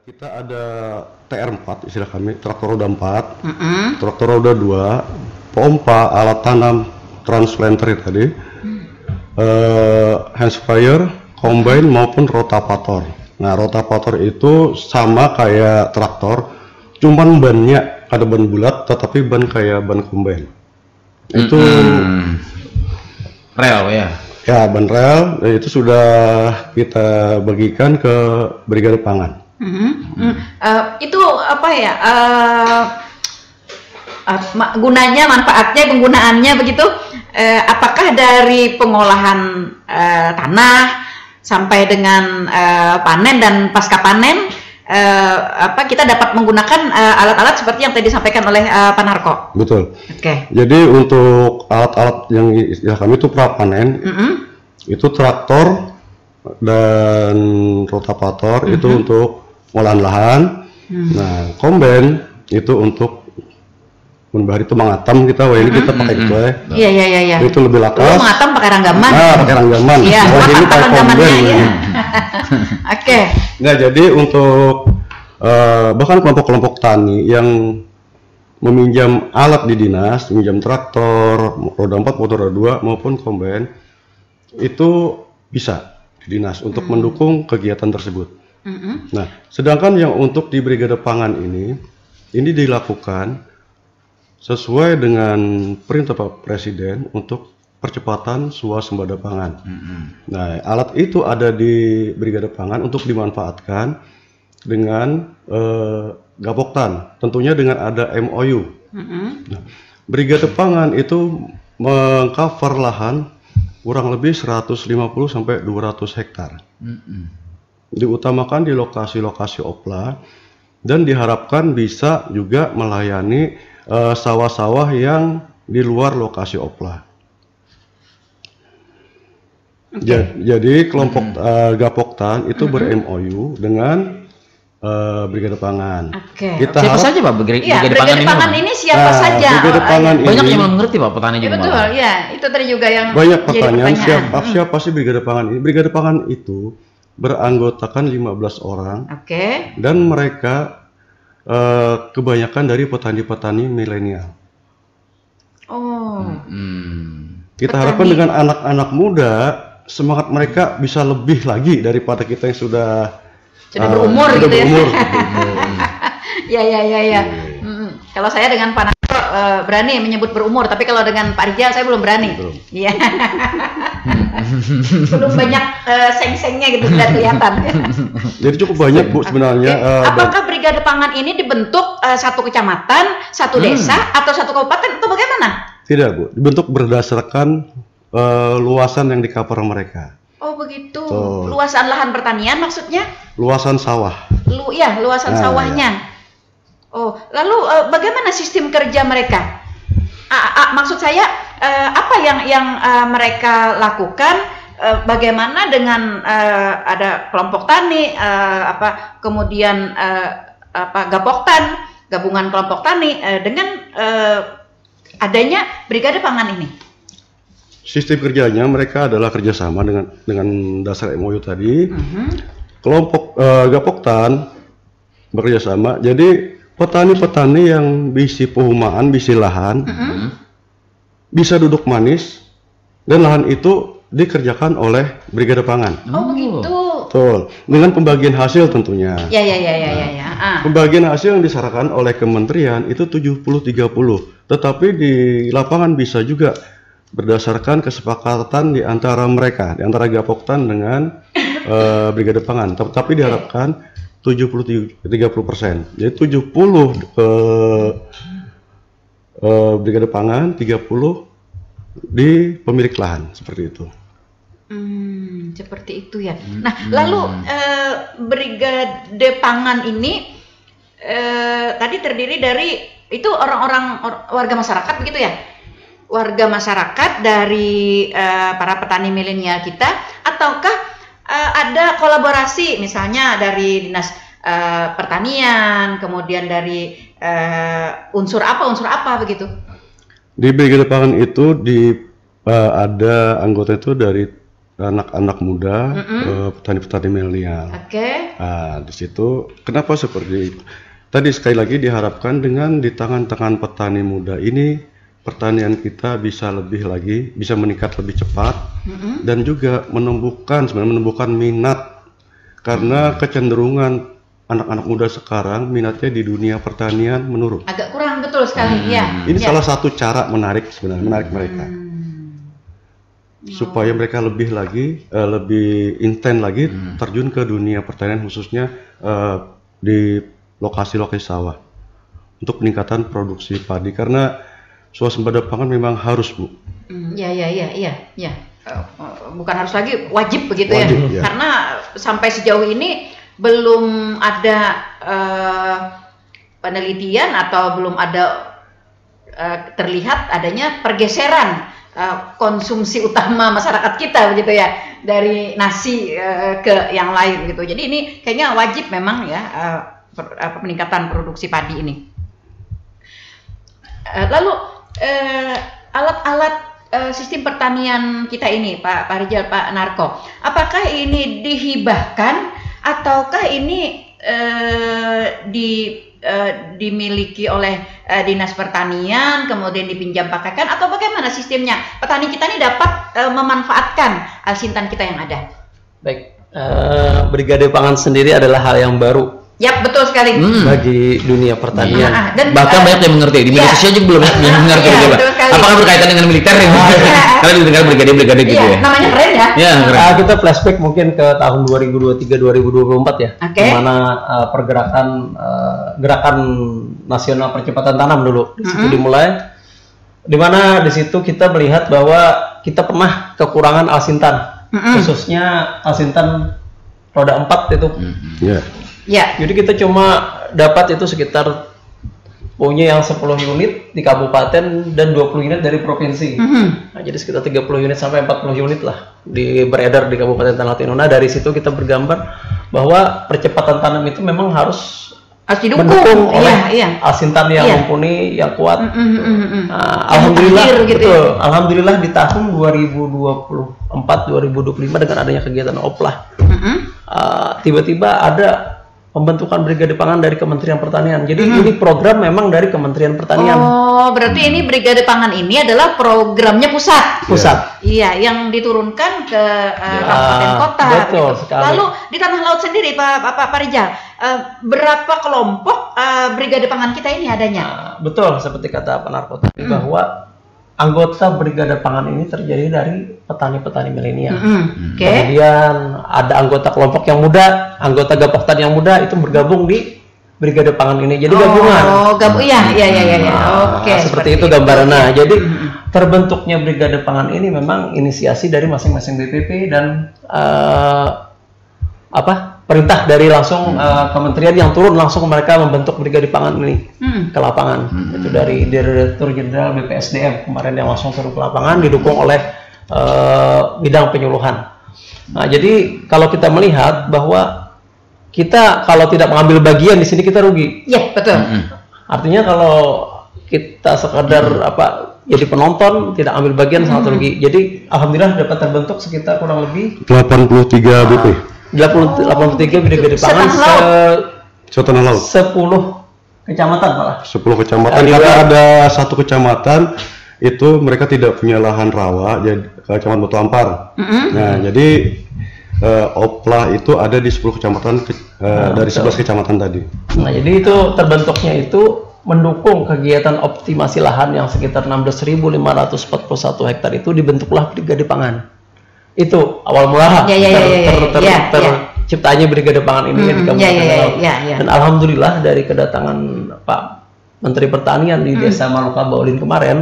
Kita ada TR4 istilah kami, traktor roda 4, traktor roda 2, pompa, alat tanam, transplanter tadi, hand sprayer, combine maupun rotavator. Nah, rotavator itu sama kayak traktor, cuman bannya ada ban bulat, tetapi ban kayak ban combine. Itu rel ya? Ya, ban rel, itu sudah kita bagikan ke Brigade Pangan. Itu apa ya? Gunanya, manfaatnya, penggunaannya begitu? Apakah dari pengolahan tanah sampai dengan panen dan pasca panen, kita dapat menggunakan alat-alat seperti yang tadi disampaikan oleh Pak Narko? Betul. Oke. Jadi untuk alat-alat yang istilah kami itu prapanen, itu traktor dan rotavator itu untuk pengolahan lahan. Nah, combine itu untuk membahari itu mengatam kita, ini kita pakai itu ya. Iya. Itu lebih lakas. Mengatam pakai ranggaman. Nah, pakai ranggaman. Iya, Ini pakai ranggamannya combine. ya. Oke. Nah, jadi untuk bahkan kelompok-kelompok tani yang meminjam alat di dinas, meminjam traktor, roda 4, motor roda 2 maupun combine, itu bisa di dinas untuk mendukung kegiatan tersebut. Nah, sedangkan yang untuk di Brigade Pangan ini dilakukan sesuai dengan perintah Pak Presiden untuk percepatan swasembada pangan. Nah, alat itu ada di Brigade Pangan untuk dimanfaatkan dengan Gapoktan, tentunya dengan ada MOU. Nah, Brigade Pangan itu mengcover lahan kurang lebih 150 sampai 200 hektar. Diutamakan di lokasi-lokasi opla dan diharapkan bisa juga melayani sawah-sawah yang di luar lokasi opla. Jadi kelompok Gapoktan itu ber-MOU dengan Brigade Pangan. Siapa saja Pak Brigade Pangan ini? Siapa saja? Brigade Pangan banyak yang belum mengerti Pak, petani juga. Betul, ya. Itu tadi juga yang banyak pertanyaan. Siapa sih Brigade Pangan ini? Brigade Pangan itu beranggotakan 15 orang. Dan mereka kebanyakan dari petani-petani milenial. Kita harapkan dengan anak-anak muda, semangat mereka bisa lebih lagi daripada kita yang sudah berumur gitu ya. Ya. Kalau saya dengan Pak Narko berani menyebut berumur, tapi kalau dengan Pak Rijal saya belum berani. Iya. Belum banyak seng-sengnya gitu, sudah kelihatan. Jadi cukup banyak Bu sebenarnya. Apakah Brigade Pangan ini dibentuk satu kecamatan, satu desa, atau satu kabupaten, atau bagaimana? Tidak Bu, dibentuk berdasarkan luasan yang di-cover mereka. Oh begitu. Luasan lahan pertanian maksudnya? Luasan sawah. Luasan sawahnya. Ya. Oh, lalu bagaimana sistem kerja mereka? Maksud saya apa yang mereka lakukan? Bagaimana dengan ada kelompok tani, kemudian Gapoktan, gabungan kelompok tani dengan adanya Brigade Pangan ini? Sistem kerjanya mereka adalah kerjasama dengan dasar MOU tadi. Kelompok Gapoktan bekerjasama. Jadi petani-petani yang bisi perumahan, bisi lahan, bisa duduk manis, dan lahan itu dikerjakan oleh Brigade Pangan. Oh begitu. Betul. Dengan pembagian hasil tentunya. Ya. Pembagian hasil yang disarankan oleh kementerian itu 70-30. Tetapi di lapangan bisa juga berdasarkan kesepakatan di antara mereka, di antara Gapoktan dengan Brigade Pangan. Tapi diharapkan 70-30%. Jadi 70 ke Brigade Pangan, 30 di pemilik lahan, seperti itu. Seperti itu ya. Nah, lalu Brigade Pangan ini tadi terdiri dari itu orang-orang warga masyarakat begitu ya? Warga masyarakat dari para petani milenial kita, ataukah ada kolaborasi misalnya dari dinas pertanian, kemudian dari unsur apa begitu? Di Brigade Pangan itu ada anggota itu dari anak-anak muda, petani-petani milenial. Oke. Nah, di situ kenapa seperti itu? Tadi sekali lagi diharapkan dengan di tangan-tangan petani muda ini pertanian kita bisa lebih lagi, bisa meningkat lebih cepat dan juga menumbuhkan minat karena kecenderungan anak-anak muda sekarang minatnya di dunia pertanian menurun. Agak kurang, betul sekali. Ya. Ini salah satu cara menarik mereka. Supaya mereka lebih intens lagi terjun ke dunia pertanian khususnya di lokasi-lokasi sawah untuk peningkatan produksi padi karena swasembada pangan memang harus, Bu. Iya. Bukan harus lagi, wajib begitu wajib, ya. Karena sampai sejauh ini belum ada penelitian atau belum ada terlihat adanya pergeseran konsumsi utama masyarakat kita begitu ya, dari nasi ke yang lain gitu. Jadi ini kayaknya wajib memang ya, peningkatan produksi padi ini. Lalu alat-alat sistem pertanian kita ini, Pak Rijal, Pak Narko, apakah ini dihibahkan ataukah ini dimiliki oleh Dinas Pertanian kemudian dipinjam pakaikan atau bagaimana sistemnya? Petani kita ini dapat memanfaatkan alsintan kita yang ada. Baik, Brigade Pangan sendiri adalah hal yang baru. Ya, betul sekali. Bagi dunia pertanian. Dan bahkan banyak yang mengerti. Di media sosial juga belum yang mengerti. Apakah berkaitan dengan militer ya? Karena didengar brigade-brigade gitu ya. Namanya keren ya. Ya, keren. Kita flashback mungkin ke tahun 2023-2024 ya. Di mana gerakan nasional percepatan tanam dulu di situ dimulai. Di mana di situ kita melihat bahwa kita pernah kekurangan alsintan. Khususnya alsintan roda 4 itu. Ya. Jadi kita cuma dapat itu sekitar punya yang 10 unit di kabupaten dan 20 unit dari provinsi. Nah, jadi sekitar 30 unit sampai 40 unit lah beredar di Kabupaten Tanah Tinuna. Dari situ kita bergambar bahwa percepatan tanam itu memang harus mendukung oleh alsintan yang mumpuni, yang kuat. Alhamdulillah, gitu betul. Ya? Alhamdulillah di tahun 2024-2025 dengan adanya kegiatan Oplah, tiba-tiba ada pembentukan Brigade Pangan dari Kementerian Pertanian. Jadi ini program memang dari Kementerian Pertanian. Oh, berarti ini Brigade Pangan ini adalah programnya pusat. Pusat. Iya, yang diturunkan ke kabupaten kota. Betul gitu. sekali. Lalu di Tanah Laut sendiri, Pak Rijal, berapa kelompok Brigade Pangan kita ini adanya? Betul, seperti kata Pak Narko tadi bahwa anggota Brigade Pangan ini terjadi dari petani-petani milenial. Kemudian ada anggota kelompok yang muda, anggota Gapoktan yang muda itu bergabung di Brigade Pangan ini. Jadi gabungan. Oke. Seperti itu gambarannya. Jadi terbentuknya Brigade Pangan ini memang inisiasi dari masing-masing BPP dan perintah dari langsung kementerian yang turun langsung mereka membentuk Brigade Pangan ini ke lapangan. Itu dari Direktur Jenderal BPSDM kemarin yang langsung turun ke lapangan didukung oleh bidang penyuluhan. Nah, jadi kalau kita melihat bahwa kita kalau tidak mengambil bagian di sini kita rugi. Iya, betul. Artinya kalau kita sekadar jadi penonton tidak ambil bagian sangat rugi. Jadi alhamdulillah dapat terbentuk sekitar kurang lebih 83 BP. 83 Brigade Pangan Tanah Laut. 10 kecamatan malah. 10 kecamatan. Karena ada satu kecamatan itu mereka tidak punya lahan rawa, jadi Kecamatan Batu Ampar. Nah, jadi Oplah itu ada di 10 kecamatan dari 11 kecamatan tadi. Nah, jadi itu terbentuknya itu mendukung kegiatan optimasi lahan yang sekitar 16.541 hektar itu dibentuklah Brigade Pangan. Itu awal mula terciptanya Brigade Pangan ini di Kabupaten Laut. Dan alhamdulillah dari kedatangan Pak Menteri Pertanian di Desa Maloka Baulin kemarin,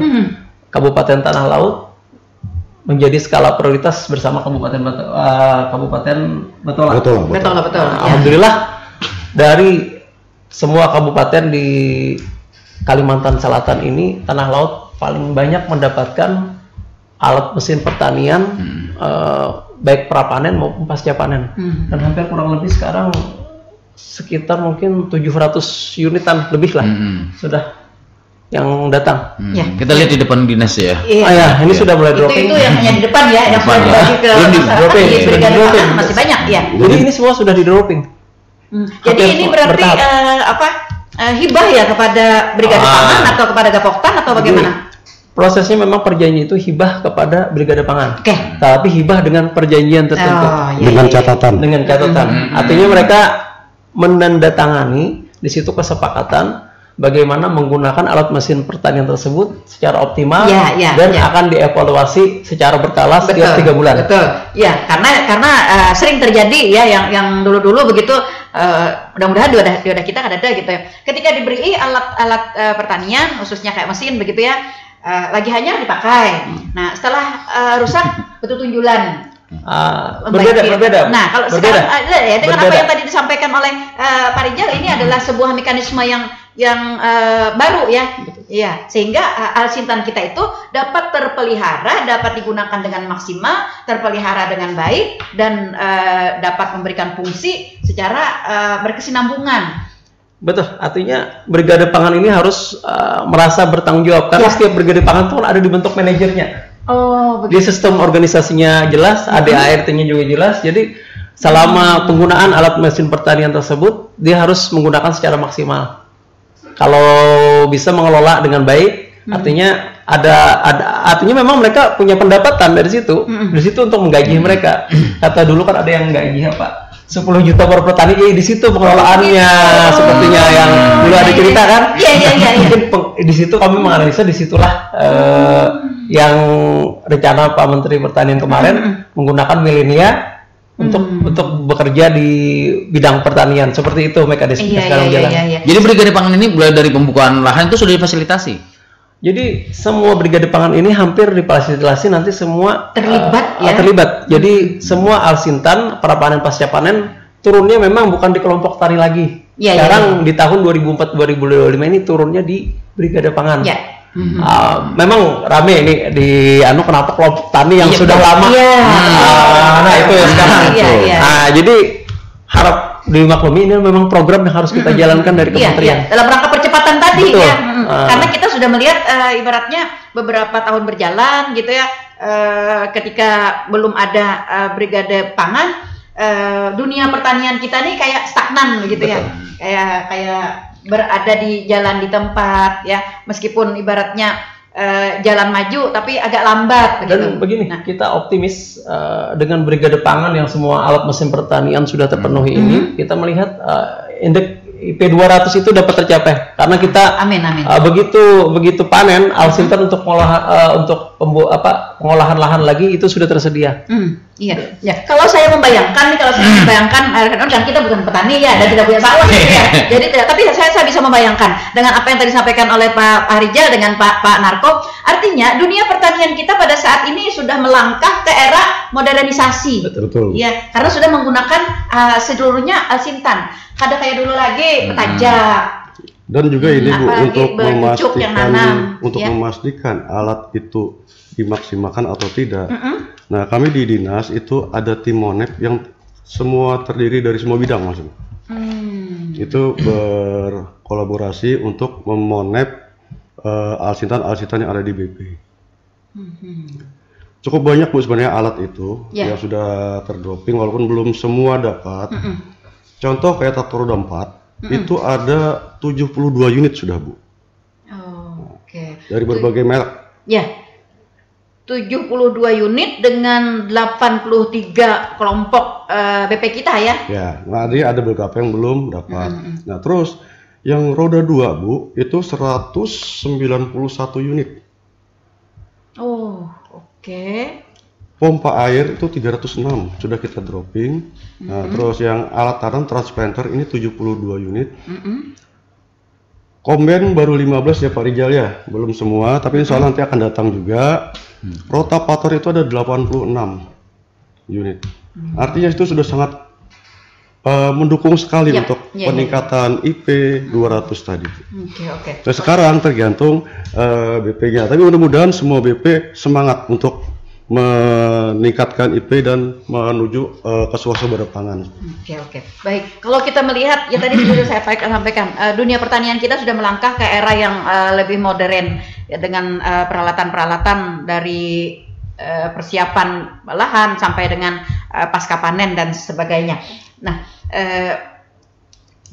Kabupaten Tanah Laut menjadi skala prioritas bersama Kabupaten Betola. Betul. Alhamdulillah dari semua kabupaten di Kalimantan Selatan ini Tanah Laut paling banyak mendapatkan alat mesin pertanian baik prapanen maupun pasca panen. Dan hampir kurang lebih sekarang sekitar mungkin 700 unitan lebih lah sudah yang datang. Ya. Kita lihat di depan dinas ya. Iya. Ya, ini sudah mulai Itu dropping. yang hanya di depan ya, yang sudah Depan ya. dibagi ke Belum di masyarakat dropping, di sudah Brigade di dropping. Pangan masih banyak ya. Jadi ini semua sudah di dropping. Jadi Hampir ini semua berarti bertahap. hibah ya kepada Brigade Pangan atau kepada Gapoktan atau bagaimana? Prosesnya memang perjanjian itu hibah kepada Brigade Pangan. Oke. Tapi hibah dengan perjanjian tertentu. iya, Dengan iya. catatan. Dengan catatan. Artinya mereka menandatangani di situ kesepakatan bagaimana menggunakan alat mesin pertanian tersebut secara optimal dan akan dievaluasi secara berkala setiap 3 bulan. Betul. Ya, karena sering terjadi ya yang dulu-dulu begitu, mudah-mudahan di wadah kita kan ada gitu ya. Ketika diberi alat pertanian khususnya kayak mesin begitu ya, lagi hanya dipakai. Nah, setelah rusak butuh tunjulan. Berbeda. Nah, kalau berbeda. sekarang ya dengan apa yang tadi disampaikan oleh Pak Rijal, ini adalah sebuah mekanisme yang baru ya. Iya, sehingga alsintan kita itu dapat terpelihara, dapat digunakan dengan maksimal, terpelihara dengan baik dan dapat memberikan fungsi secara berkesinambungan. Betul, artinya Brigade Pangan ini harus merasa bertanggung jawab karena setiap Brigade Pangan itu kan ada dibentuk manajernya. Oh, Dia sistem organisasinya jelas, ADART-nya juga jelas. Jadi selama penggunaan alat mesin pertanian tersebut, dia harus menggunakan secara maksimal. Kalau bisa mengelola dengan baik, artinya artinya memang mereka punya pendapatan dari situ. Dari situ untuk menggaji mereka. Kata dulu kan ada yang gaji apa? 10 juta per petani, di situ pengelolaannya sepertinya yang dulu ada cerita kan? Iya. Mungkin di situ kami menganalisa, disitulah yang rencana Pak Menteri Pertanian kemarin menggunakan milenia untuk bekerja di bidang pertanian. Seperti itu mekanisme sekarang jalan. Jadi Brigade Pangan ini mulai dari pembukaan lahan itu sudah difasilitasi. Jadi semua Brigade Pangan ini hampir difasilitasi, nanti semua terlibat. Jadi semua alsintan para panen pasca panen turunnya memang bukan di kelompok tani lagi. Sekarang di tahun 2004-2025 ini turunnya di Brigade Pangan. Memang rame ini di kenapa kelompok tani yang sudah lama. Nah itu ya sekarang. Jadi harap dimaklumi, ini memang program yang harus kita jalankan dari kementerian. Dalam rangka percepatan tadi ya. Karena kita sudah melihat ibaratnya beberapa tahun berjalan gitu ya, ketika belum ada Brigade Pangan, dunia pertanian kita nih kayak stagnan begitu ya. Kayak berada di jalan di tempat ya, meskipun ibaratnya jalan maju tapi agak lambat begitu. Dan begini, kita optimis dengan Brigade Pangan yang semua alat mesin pertanian sudah terpenuhi ini, kita melihat indeks IP 200 itu dapat tercapai karena kita begitu panen alsintan untuk pengolahan lahan lagi itu sudah tersedia. Iya. Kalau saya membayangkan kan kita bukan petani ya dan tidak punya sawah ya. Jadi tapi saya bisa membayangkan dengan apa yang tadi disampaikan oleh Pak Rijal dengan Pak Narko, artinya dunia pertanian kita pada saat ini sudah melangkah ke era modernisasi. Betul. Ya, karena sudah menggunakan seluruhnya alsintan. Kada kayak dulu lagi petajak. Dan juga ini Bu, untuk ya. memastikan alat itu dimaksimalkan atau tidak. Nah, kami di dinas itu ada tim monep yang semua terdiri dari semua bidang maksudnya. Itu berkolaborasi untuk memonep alsintan yang ada di BP. Cukup banyak Bu sebenarnya alat itu yang sudah terdropping walaupun belum semua dapat. Contoh kayak traktor roda 4 itu ada 72 unit sudah Bu. Dari berbagai merek. Ya. 72 unit dengan 83 kelompok BP kita ya. Ya, nah ada beberapa yang belum dapat. Nah, terus yang roda 2 Bu itu 191 unit. Pompa air itu 306 sudah kita dropping. Nah, terus yang alat tanam transplanter ini 72 unit. Komben baru 15 ya Pak Rijal ya, belum semua, tapi insya Allah nanti akan datang juga. Rotavator itu ada 86 unit. Artinya itu sudah sangat mendukung sekali untuk peningkatan IP 200 tadi. Nah, sekarang tergantung BP-nya, tapi mudah-mudahan semua BP semangat untuk meningkatkan IP dan menuju ke swasembada pangan. Oke. Baik, kalau kita melihat ya tadi sudah saya sampaikan, dunia pertanian kita sudah melangkah ke era yang lebih modern ya, dengan peralatan-peralatan dari persiapan lahan sampai dengan pasca panen dan sebagainya. Nah,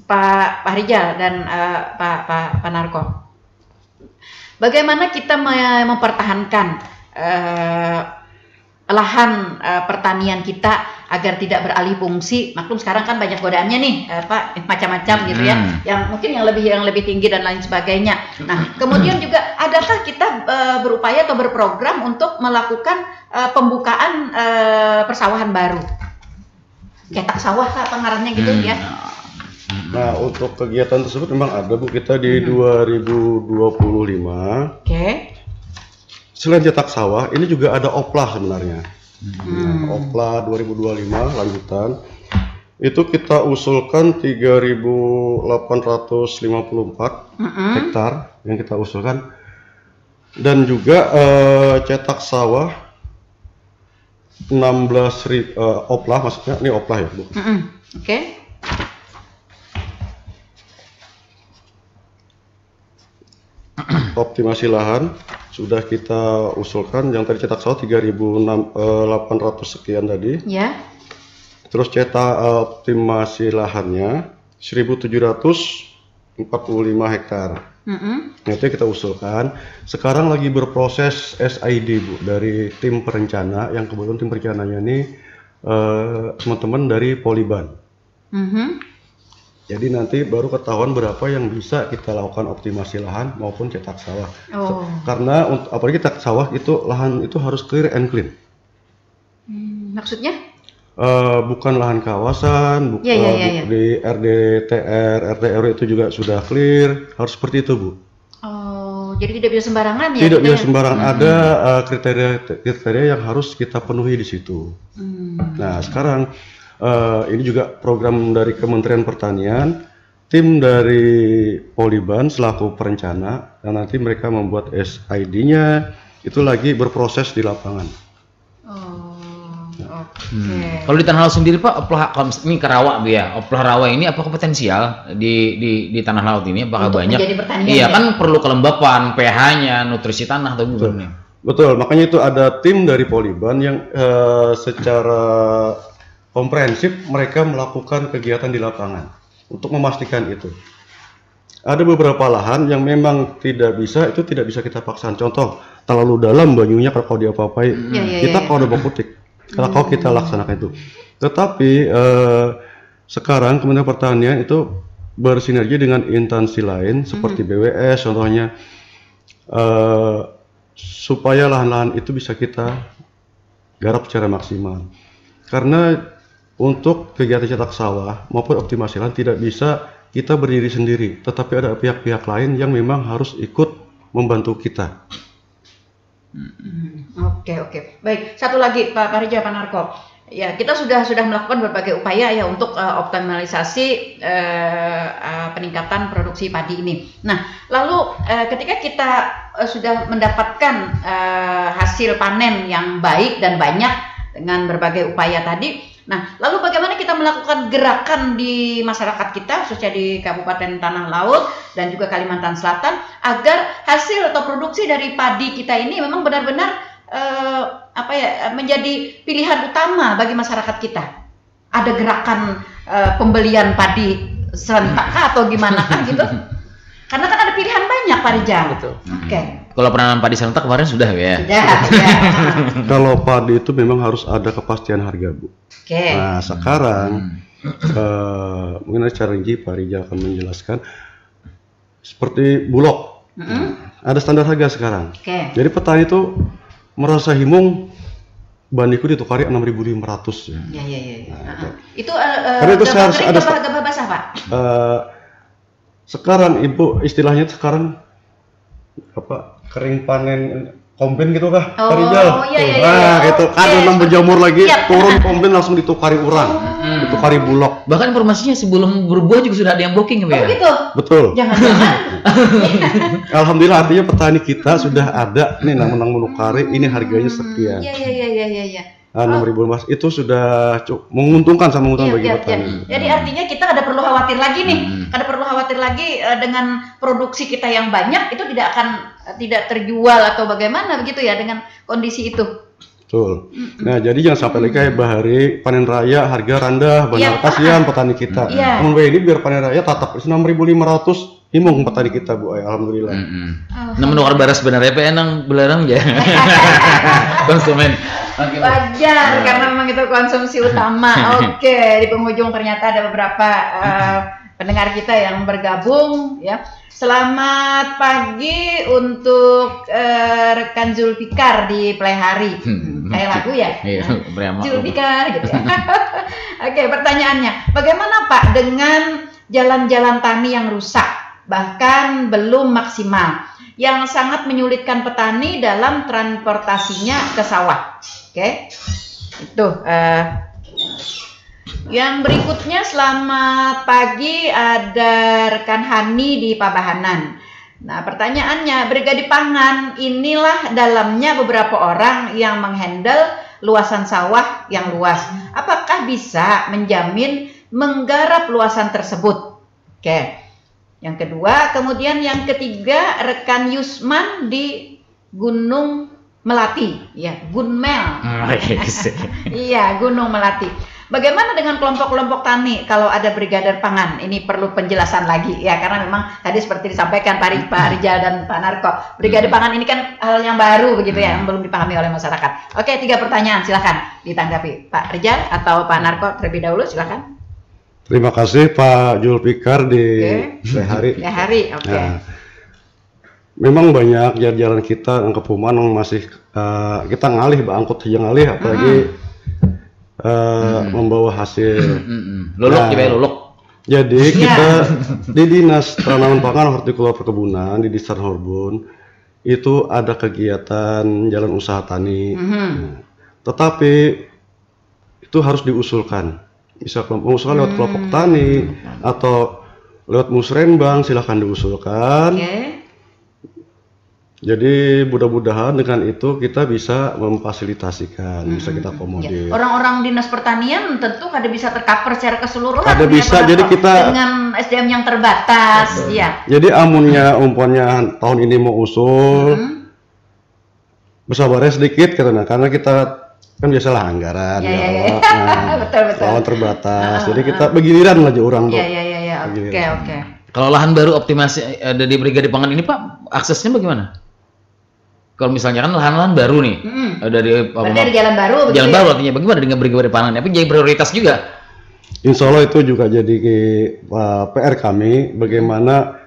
Pak Rijal dan Pak Narko, bagaimana kita mempertahankan lahan pertanian kita agar tidak beralih fungsi? Maklum sekarang kan banyak godaannya nih, Pak, macam-macam gitu ya, yang mungkin yang lebih tinggi dan lain sebagainya. Nah, kemudian juga adakah kita berupaya atau berprogram untuk melakukan pembukaan persawahan baru, cetak sawah apa ngarannya gitu ya? Nah, untuk kegiatan tersebut memang ada, Bu, kita di 2025. Oke. Selain cetak sawah, ini juga ada oplah sebenarnya. Nah, oplah 2025 lanjutan. Itu kita usulkan 3.854 hektar yang kita usulkan. Dan juga cetak sawah 16.000 oplah, maksudnya ini oplah ya, Bu. Oke. Optimasi lahan sudah kita usulkan, yang tadi cetak sawah 3.800 sekian tadi. Ya. Terus cetak optimasi lahannya 1.745 hektar. Nah, itu kita usulkan. Sekarang lagi berproses SID, Bu, dari tim perencana, yang kebetulan tim perencananya ini teman-teman dari Poliban. Jadi nanti baru ketahuan berapa yang bisa kita lakukan optimasi lahan maupun cetak sawah. Karena apalagi cetak sawah itu lahan itu harus clear and clean. Maksudnya? Bukan lahan kawasan, bukan di RDTR, RTRW itu juga sudah clear, harus seperti itu, Bu. Oh, jadi tidak bisa sembarangan ya? Tidak bisa sembarangan, ada kriteria yang harus kita penuhi di situ. Nah, sekarang ini juga program dari Kementerian Pertanian, tim dari Poliban selaku perencana, dan nanti mereka membuat SID-nya, itu lagi berproses di lapangan. Kalau di Tanah Laut sendiri, Pak, oplah ini ke rawa, Bu ya, oplah rawa ini apakah potensial di Tanah Laut ini? Apakah untuk banyak? Ya? Iya, kan perlu kelembapan, pH-nya, nutrisi tanah atau gimana? Betul, makanya itu ada tim dari Poliban yang secara komprehensif mereka melakukan kegiatan di lapangan untuk memastikan itu. Ada beberapa lahan yang memang tidak bisa kita paksakan. Contoh, terlalu dalam banyunya kalau diapa-apai, kita kalau udah kutik, kalau kita laksanakan itu. Tetapi sekarang Kementerian Pertanian itu bersinergi dengan instansi lain seperti BWS contohnya, supaya lahan-lahan itu bisa kita garap secara maksimal. Karena untuk kegiatan cetak sawah maupun optimasi lahan tidak bisa kita berdiri sendiri, tetapi ada pihak-pihak lain yang memang harus ikut membantu kita. Oke. Baik, satu lagi Pak Rijal, Pak Narko. Ya, kita sudah melakukan berbagai upaya ya untuk optimalisasi peningkatan produksi padi ini. Nah, lalu ketika kita sudah mendapatkan hasil panen yang baik dan banyak dengan berbagai upaya tadi, nah, lalu bagaimana kita melakukan gerakan di masyarakat kita, khususnya di Kabupaten Tanah Laut dan juga Kalimantan Selatan, agar hasil atau produksi dari padi kita ini memang benar-benar menjadi pilihan utama bagi masyarakat kita? Ada gerakan pembelian padi serentak atau gimana kan gitu? Karena kan ada pilihan banyak, Pak Rijal. Betul. Oke. Kalau penanaman padi serentak kemarin sudah ya? Sudah. Kalau padi itu memang harus ada kepastian harga, Bu. Oke. Nah, sekarang mungkin secara rinci Pak Rijal akan menjelaskan seperti Bulog. Ada standar harga sekarang. Jadi petani itu merasa himung, baniku ditukari 6.500 ya. Iya. Nah, itu karena itu harus ada gabah basah, Pak. Sekarang Ibu istilahnya sekarang kering panen komplain gitu kah? Oh, Pak Rijal? iya, iya, Nah, iya. gitu kan Oke, memang berjamur lagi, Siap. turun komplain langsung ditukari orang, ditukari bulog. Bahkan informasinya sebelum berbuah juga sudah ada yang booking ya, Pak Oh ya? gitu. Betul. Jangan-jangan. Alhamdulillah artinya petani kita sudah ada nih menang menukari, ini harganya sekian. Iya, iya, iya, iya, iya, iya. 6.000 Mas, itu sudah menguntungkan sama menguntungkan bagi petani. Jadi artinya kita ada perlu khawatir lagi nih, ada perlu khawatir lagi dengan produksi kita yang banyak itu tidak terjual atau bagaimana begitu ya dengan kondisi itu. Betul. Nah, jadi jangan sampai lagi kayak Bahari panen raya harga rendah, benar Iya, kasihan petani kita. Iya. Namun ini biar panen raya tetap 6.500 himung petani kita Bu, alhamdulillah. Nah, menukar beras sebenarnya Pak enang belarang ya. Konsumen. Oke, Pak. Wajar karena memang itu konsumsi utama. Oke, di penghujung ternyata ada beberapa pendengar kita yang bergabung ya. Selamat pagi untuk rekan Zulfikar di Plehari. Kayak lagu ya? Iya, Brahma. Zulfikar gitu ya. Oke, pertanyaannya, bagaimana Pak dengan jalan-jalan tani yang rusak, bahkan belum maksimal, yang sangat menyulitkan petani dalam transportasinya ke sawah? Oke, itu. Yang berikutnya, selamat pagi, ada rekan Hani di Pabahanan. Nah, pertanyaannya, Brigade Pangan inilah dalamnya beberapa orang yang menghandle luasan sawah yang luas. Apakah bisa menjamin menggarap luasan tersebut? Oke. Yang kedua, kemudian yang ketiga, rekan Yusman di Gunung Melati, ya, Gunmel. Iya, Gunung Melati. Bagaimana dengan kelompok-kelompok tani kalau ada Brigadir Pangan? Ini perlu penjelasan lagi ya, karena memang tadi seperti disampaikan Pak Rijal dan Pak Narko, Brigadir Pangan ini kan hal yang baru begitu ya, yang belum dipahami oleh masyarakat. Oke, 3 pertanyaan, silakan ditanggapi Pak Rijal atau Pak Narko terlebih dahulu, silakan. Terima kasih Pak Zulfikar di Plehari. Plehari, oke. Nah, memang banyak jalan kita yang kepuman yang masih kita ngalih, angkut yang ngalih, apalagi membawa hasil. Luluk ya, luluk. Jadi kita di Dinas Tanaman Pangan Hortikultura Perkebunan di Distan Horbun itu ada kegiatan jalan usaha tani. Nah, tetapi itu harus diusulkan. Bisa mengusulkan lewat kelompok tani atau lewat musrenbang, silahkan diusulkan. Jadi mudah-mudahan dengan itu kita bisa memfasilitasikan, bisa kita akomodir. Orang-orang dinas pertanian tentu kada bisa tercover secara keseluruhan. Ada bisa, jadi kita dengan SDM yang terbatas, ya. Jadi umponnya tahun ini mau usul, bersabarnya sedikit karena kita kan biasalah anggaran, Betul. lawan terbatas. Jadi kita begiliran aja orang tuh. Iya. Oke. Kalau lahan baru optimasi ada di Brigade Pangan ini Pak, aksesnya bagaimana? Kalau misalnya kan lahan-lahan baru nih, dari jalan baru. Jalan baru artinya bagaimana dengan Brigade Pangan? Tapi jadi prioritas juga. Insya Allah itu juga jadi PR kami, bagaimana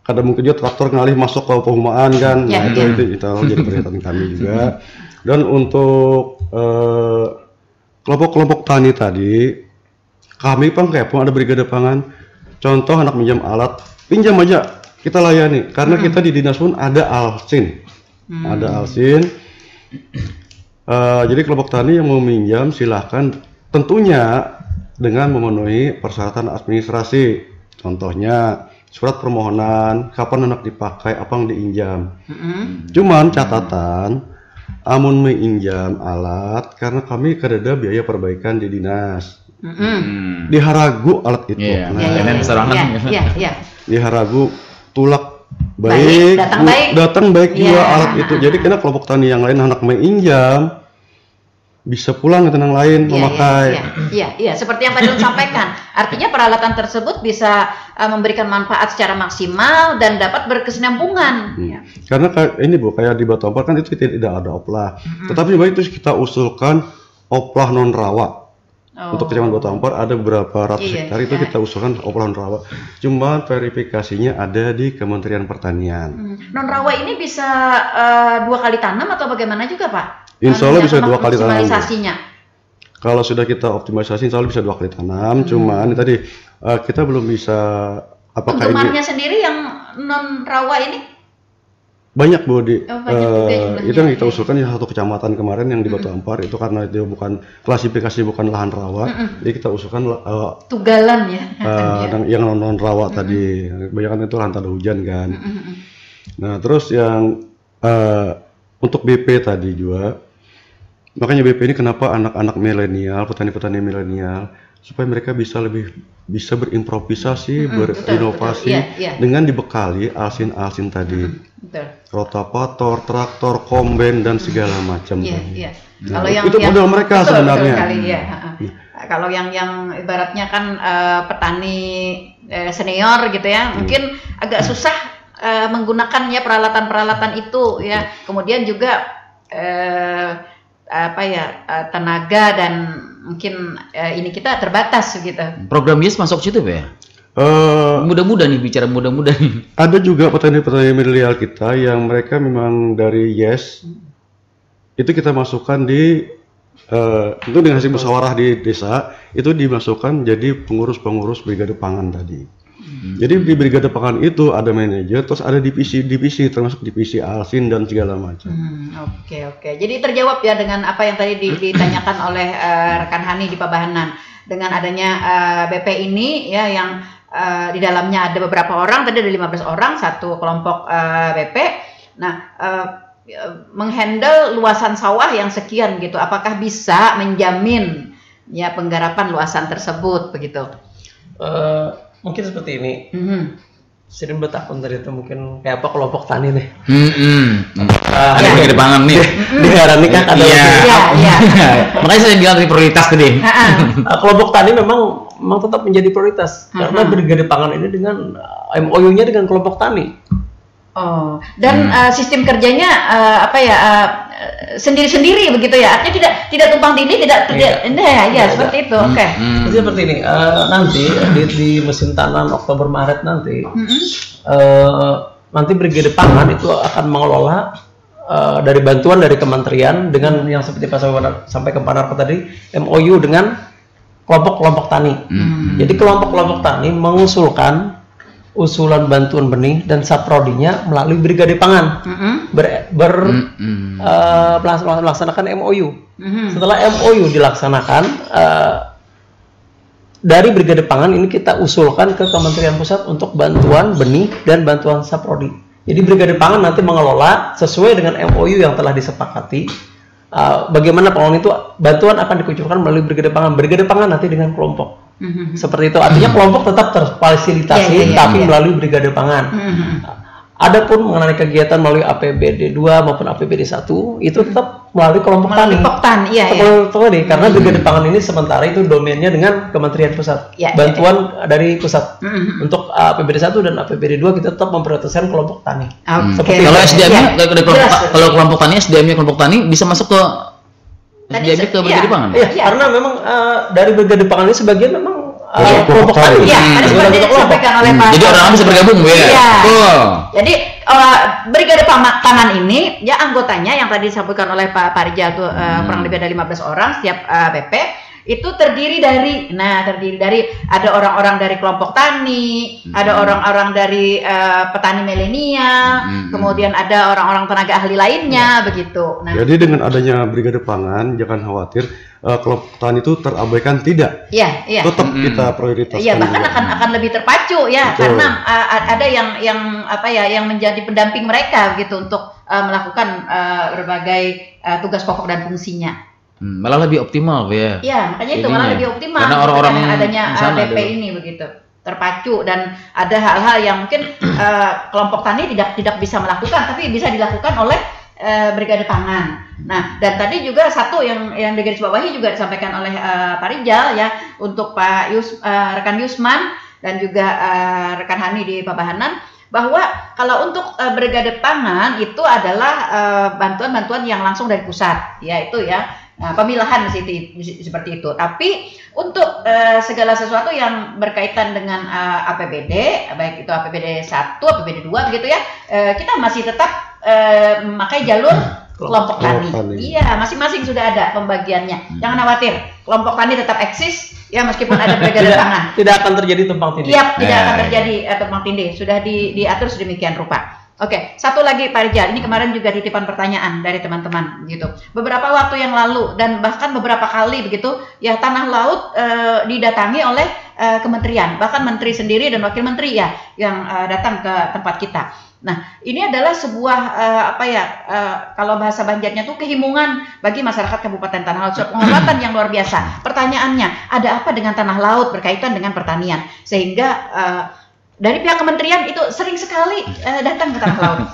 kadang mungkin juga traktor ngalih masuk ke perumahan kan, nah itu insya Allah jadi perhatian kami juga. Dan untuk kelompok-kelompok tani tadi, kami kayak pun ada Brigade Pangan, contoh anak minjam alat, pinjam aja, kita layani, karena kita di dinas pun ada alsin. Ada alsin. Jadi kelompok tani yang mau minjam silahkan, tentunya dengan memenuhi persyaratan administrasi. Contohnya surat permohonan, kapan anak dipakai, apa yang diinjam. Cuman catatan, amun menginjam alat, karena kami kadada biaya perbaikan di dinas. Diharagu alat itu. Diharagu tulak baik, datang baik juga alat itu. Jadi kena kelompok tani yang lain anak menginjam bisa pulang ke tenang lain memakai. Iya, seperti yang tadi sampaikan. Artinya peralatan tersebut bisa memberikan manfaat secara maksimal dan dapat berkesinambungan. Karena ini Bu, kayak di Batu Ampar kan itu tidak ada oplah. Tetapi baik itu kita usulkan oplah non rawa. Untuk Kecamatan Batu Ampar ada beberapa ratus hektar itu kita usulkan oplah non rawa. Cuma verifikasinya ada di Kementerian Pertanian. Non rawa ini bisa 2 kali tanam atau bagaimana juga Pak? Insya Allah bisa 2 kali tanam. Kalau sudah kita optimalisasi, insya Allah bisa 2 kali tanam. Cuman tadi kita belum bisa apakah penggemarnya sendiri yang non rawa ini? banyak Bu di Oh, banyak juga jumlahnya, itu yang kita oke. usulkan di satu kecamatan kemarin yang di Batu Ampar itu karena itu bukan klasifikasi bukan lahan rawa, jadi kita usulkan Tugalan ya. yang non rawa tadi, kebanyakan itu lahan tak ada hujan kan. Nah terus yang untuk BP tadi juga, makanya BP ini kenapa anak-anak milenial, petani-petani milenial supaya mereka bisa berimprovisasi, berinovasi betul. Iya. dengan dibekali alsin-alsin tadi, Betul. rotavator, traktor, kombain dan segala macam Iya, tadi. iya. Nah, itu modal mereka betul, sebenarnya. Betul sekali, ya. Kalau yang ibaratnya kan petani senior gitu ya, mungkin agak susah menggunakan ya peralatan-peralatan itu ya. Kemudian juga tenaga dan mungkin ini kita terbatas gitu. Program YES masuk situ Pak ya? Mudah-mudah nih, bicara mudah-mudah nih. Ada juga petani-petani milenial kita yang mereka memang dari YES itu kita masukkan di itu dengan hasil musyawarah di desa itu dimasukkan jadi pengurus-pengurus brigade pangan tadi. Jadi di brigade pangan itu ada manajer, terus ada divisi termasuk divisi alsin dan segala macam. Oke. Jadi terjawab ya dengan apa yang tadi ditanyakan oleh rekan Hani di Pabahanan. Dengan adanya BP ini ya yang di dalamnya ada beberapa orang, tadi ada 15 orang, satu kelompok BP. Nah, menghandle luasan sawah yang sekian gitu, apakah bisa menjamin ya penggarapan luasan tersebut begitu? Mungkin seperti ini. Sering bertakun tadi itu mungkin kayak apa kelompok tani nih. Ada brigade pangan nih. Di daerah nikah ada. Iya. Makanya saya bilang tadi prioritas tadi. Kelompok tani memang tetap menjadi prioritas karena brigade pangan ini dengan MOU-nya dengan kelompok tani. Oh, dan sistem kerjanya sendiri-sendiri begitu ya? Artinya tidak tumpang tindih, tidak seperti itu. Oke. Jadi seperti ini. Nanti di musim tanam Oktober Maret nanti, nanti brigade pangan itu akan mengelola dari bantuan dari kementerian dengan yang seperti Pak sampaikan Pak Narko tadi, MOU dengan kelompok-kelompok tani. Jadi kelompok-kelompok tani mengusulkan usulan bantuan benih dan saprodinya melalui brigade pangan melaksanakan MOU. Setelah MOU dilaksanakan dari brigade pangan ini kita usulkan ke Kementerian Pusat untuk bantuan benih dan bantuan saprodi. Jadi brigade pangan nanti mengelola sesuai dengan MOU yang telah disepakati. Bagaimana pengelolaan itu bantuan akan dikucurkan melalui brigade pangan. Brigade pangan nanti dengan kelompok. Seperti itu, artinya kelompok tetap terfasilitasi tapi melalui brigade pangan. Adapun mengenai kegiatan melalui APBD 2 maupun APBD 1 itu tetap melalui kelompok tani. Karena brigade pangan ini sementara itu domainnya dengan Kementerian Pusat. Bantuan dari pusat. Untuk APBD 1 dan APBD 2 kita tetap memprioritaskan kelompok tani. Kalau SDM-nya kalau kelompok tani, SDM-nya kelompok tani bisa masuk ke SDM ke brigade pangan. Karena memang dari brigade pangan ini sebagian memang kelompok tani. Tadi seperti disampaikan oleh Pak. Jadi orang bisa bergabung ya. Jadi brigade pangan ini ya anggotanya yang tadi disampaikan oleh Pak Parijal itu kurang lebih ada 15 orang setiap BP itu terdiri dari ada orang-orang dari kelompok tani, ada orang-orang dari petani milenial, kemudian ada orang-orang tenaga ahli lainnya begitu. Nah, jadi dengan adanya brigade pangan jangan khawatir kelompok tani itu terabaikan, tidak. Iya. Tetap kita prioritaskan. Iya, bahkan akan lebih terpacu ya. Betul. Karena ada yang menjadi pendamping mereka gitu untuk melakukan berbagai tugas pokok dan fungsinya. Malah lebih optimal ya. Iya, makanya itu malah lebih optimal. Karena orang-orang yang adanya BP ini begitu terpacu dan ada hal-hal yang mungkin kelompok tani tidak bisa melakukan, tapi bisa dilakukan oleh brigade pangan. Nah, dan tadi juga satu yang digarisbawahi juga disampaikan oleh Pak Rijal ya untuk rekan Yusman dan juga rekan Hani di Pabahanan, bahwa kalau untuk brigade pangan itu adalah bantuan-bantuan yang langsung dari pusat, yaitu pemilahan seperti itu. Tapi untuk segala sesuatu yang berkaitan dengan APBD, baik itu APBD 1, APBD 2 begitu ya, kita masih tetap memakai jalur kelompok tani. Iya, masing-masing sudah ada pembagiannya. Jangan khawatir, kelompok tani tetap eksis ya meskipun ada brigade pangan. Tidak akan terjadi tumpang tindih. Iya, tidak akan terjadi tumpang tindih. Sudah diatur sedemikian rupa. Oke, satu lagi Pak Rijal, ini kemarin juga titipan pertanyaan dari teman-teman gitu. Beberapa waktu yang lalu dan bahkan beberapa kali begitu, ya Tanah Laut didatangi oleh kementerian, bahkan menteri sendiri dan wakil menteri ya yang datang ke tempat kita. Nah, ini adalah sebuah kalau bahasa Banjarnya tuh kehimungan bagi masyarakat Kabupaten Tanah Laut, suatu penghormatan yang luar biasa. Pertanyaannya, ada apa dengan Tanah Laut berkaitan dengan pertanian? Sehingga dari pihak kementerian itu sering sekali datang ke Tanah Laut.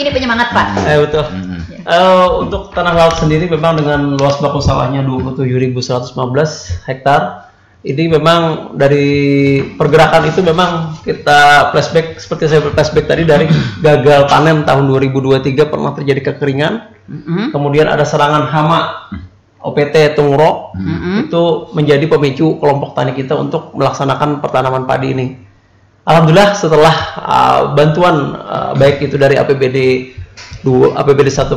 Ini penyemangat Pak. Betul. Untuk Tanah Laut sendiri memang dengan luas baku sawahnya 27.115 hektar. Ini memang dari pergerakan itu memang kita flashback seperti saya flashback tadi dari gagal panen tahun 2023 pernah terjadi kekeringan. Kemudian ada serangan hama OPT Tungro, itu menjadi pemicu kelompok tani kita untuk melaksanakan pertanaman padi ini. Alhamdulillah setelah bantuan baik itu dari APBD 1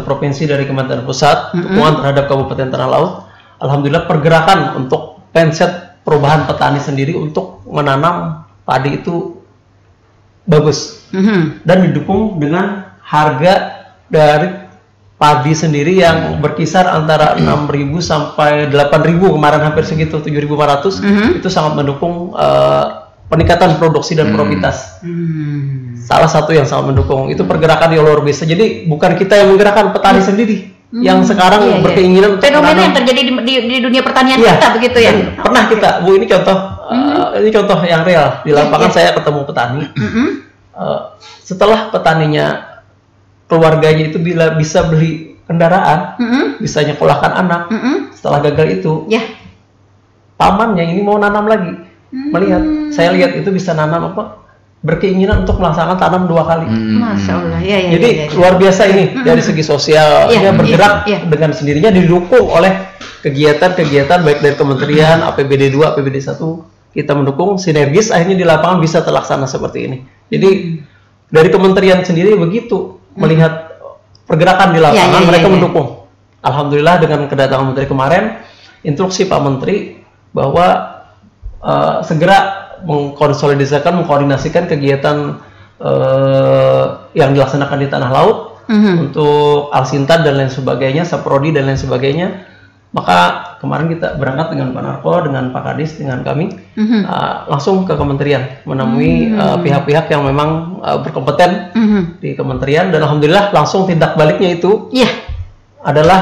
provinsi dari Kementerian Pusat, dukungan terhadap Kabupaten Tanah Laut, alhamdulillah pergerakan untuk penset perubahan petani sendiri untuk menanam padi itu bagus dan didukung dengan harga dari padi sendiri yang berkisar antara 6.000 sampai 8.000 kemarin hampir segitu 7.500 itu sangat mendukung peningkatan produksi dan profitabilitas. Salah satu yang sangat mendukung itu pergerakan yang luar biasa. Jadi bukan kita yang menggerakkan, petani sendiri yang sekarang berkeinginan fenomena yang terjadi di dunia pertanian kita begitu ya. Pernah kita, Bu, ini contoh yang real di lapangan. Saya ketemu petani. Setelah petaninya keluarganya itu bisa beli kendaraan, bisa nyekolahkan anak. Setelah gagal itu, pamannya ini mau nanam lagi. Melihat, saya lihat itu bisa nanam berkeinginan untuk melaksanakan tanam 2 kali. Masya Allah, Jadi luar biasa ini dari segi sosialnya bergerak dengan sendirinya didukung oleh kegiatan-kegiatan baik dari kementerian, APBD 2, APBD 1 kita mendukung sinergis, akhirnya di lapangan bisa terlaksana seperti ini. Jadi dari kementerian sendiri begitu melihat pergerakan di lapangan, mereka mendukung. Alhamdulillah dengan kedatangan menteri kemarin, instruksi Pak Menteri bahwa segera mengkoordinasikan kegiatan yang dilaksanakan di Tanah Laut untuk Alsintan dan lain sebagainya, Saprodi dan lain sebagainya. Maka kemarin kita berangkat dengan Pak Narko, dengan Pak Kadis, dengan kami langsung ke kementerian menemui pihak-pihak yang memang berkompeten di kementerian, dan alhamdulillah langsung tindak baliknya itu adalah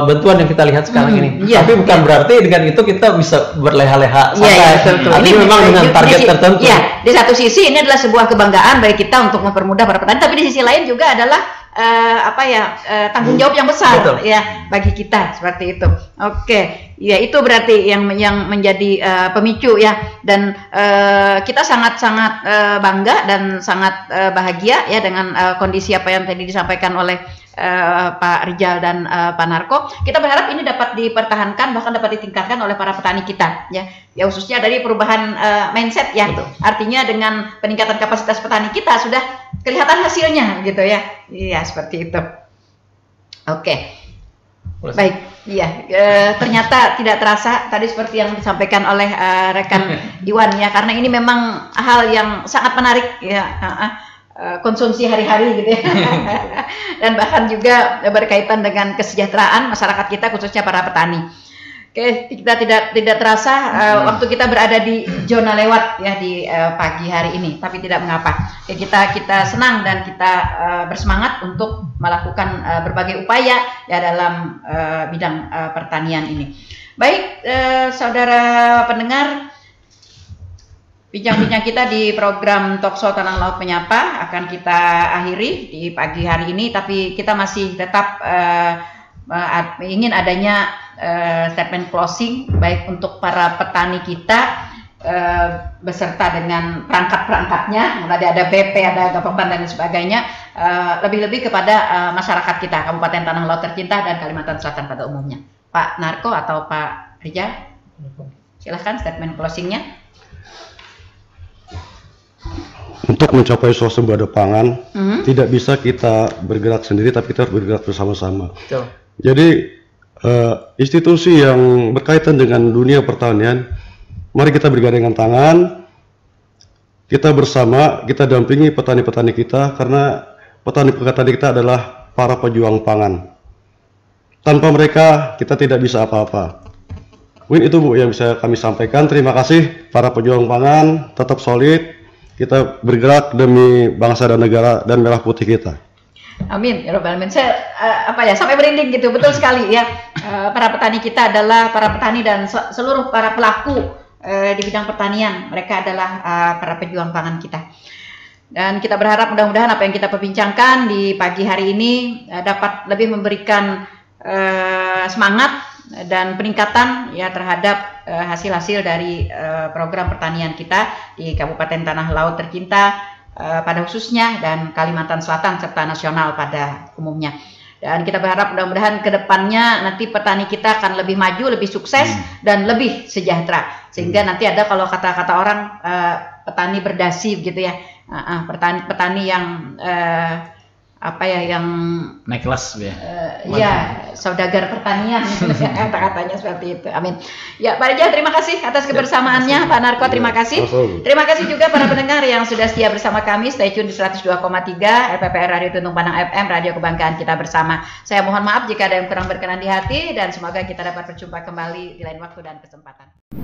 bantuan yang kita lihat sekarang ini. Tapi bukan berarti dengan itu kita bisa berleha-leha santai. Ini memang dengan target tertentu. Di satu sisi ini adalah sebuah kebanggaan bagi kita untuk mempermudah para petani, tapi di sisi lain juga adalah tanggung jawab yang besar bagi kita seperti itu. Oke, ya itu berarti yang menjadi pemicu ya, dan kita sangat-sangat bangga dan sangat bahagia ya dengan kondisi apa yang tadi disampaikan oleh Pak Rijal dan Pak Narko. Kita berharap ini dapat dipertahankan, bahkan dapat ditingkatkan oleh para petani kita ya khususnya dari perubahan mindset ya. Artinya dengan peningkatan kapasitas petani kita sudah kelihatan hasilnya gitu ya. Iya, seperti itu. Oke. Baik, ternyata tidak terasa tadi seperti yang disampaikan oleh rekan Iwan ya, karena ini memang hal yang sangat menarik ya. Konsumsi hari-hari gitu ya. Dan bahkan juga berkaitan dengan kesejahteraan masyarakat kita khususnya para petani. Oke, kita tidak terasa waktu kita berada di zona lewat ya di pagi hari ini, tapi tidak mengapa. Oke, kita senang dan kita bersemangat untuk melakukan berbagai upaya ya dalam bidang pertanian ini. Baik, saudara pendengar, bincang-bincang kita di program Talkshow Tanah Laut Menyapa akan kita akhiri di pagi hari ini, tapi kita masih tetap ingin adanya statement closing baik untuk para petani kita beserta dengan perangkat-perangkatnya, ada PP, ada Gapoktan dan sebagainya, lebih-lebih kepada masyarakat kita Kabupaten Tanah Laut tercinta dan Kalimantan Selatan pada umumnya. Pak Narko atau Pak Rijal, silahkan statement closingnya. Untuk mencapai swasembada pangan, tidak bisa kita bergerak sendiri, tapi kita harus bergerak bersama-sama. Jadi institusi yang berkaitan dengan dunia pertanian, mari kita bergandengan tangan kita bersama, kita dampingi petani-petani kita, karena petani-petani kita adalah para pejuang pangan. Tanpa mereka kita tidak bisa apa-apa. Mungkin itu Bu yang bisa kami sampaikan. Terima kasih para pejuang pangan, tetap solid, kita bergerak demi bangsa dan negara dan merah putih kita. Amin, ya Rabbal Alamin. Saya sampai merinding gitu, betul sekali ya. Para petani kita adalah para petani dan seluruh para pelaku di bidang pertanian. Mereka adalah para pejuang pangan kita. Dan kita berharap mudah-mudahan apa yang kita perbincangkan di pagi hari ini dapat lebih memberikan semangat dan peningkatan ya terhadap hasil-hasil dari program pertanian kita di Kabupaten Tanah Laut tercinta pada khususnya dan Kalimantan Selatan serta nasional pada umumnya. Dan kita berharap mudah-mudahan ke depannya nanti petani kita akan lebih maju, lebih sukses dan lebih sejahtera. Sehingga nanti ada kalau kata-kata orang petani berdasi gitu ya. Petani yang yang naik kelas ya. Saudagar pertanian kata-katanya seperti itu. Amin. Ya, Pak Reja, terima kasih atas kebersamaannya. Pak Narko, terima kasih. Terima kasih juga para pendengar yang sudah setia bersama kami. Stay tune di 102,3 RPPR Radio Tuntung Panang FM, radio kebanggaan kita bersama. Saya mohon maaf jika ada yang kurang berkenan di hati dan semoga kita dapat berjumpa kembali di lain waktu dan kesempatan.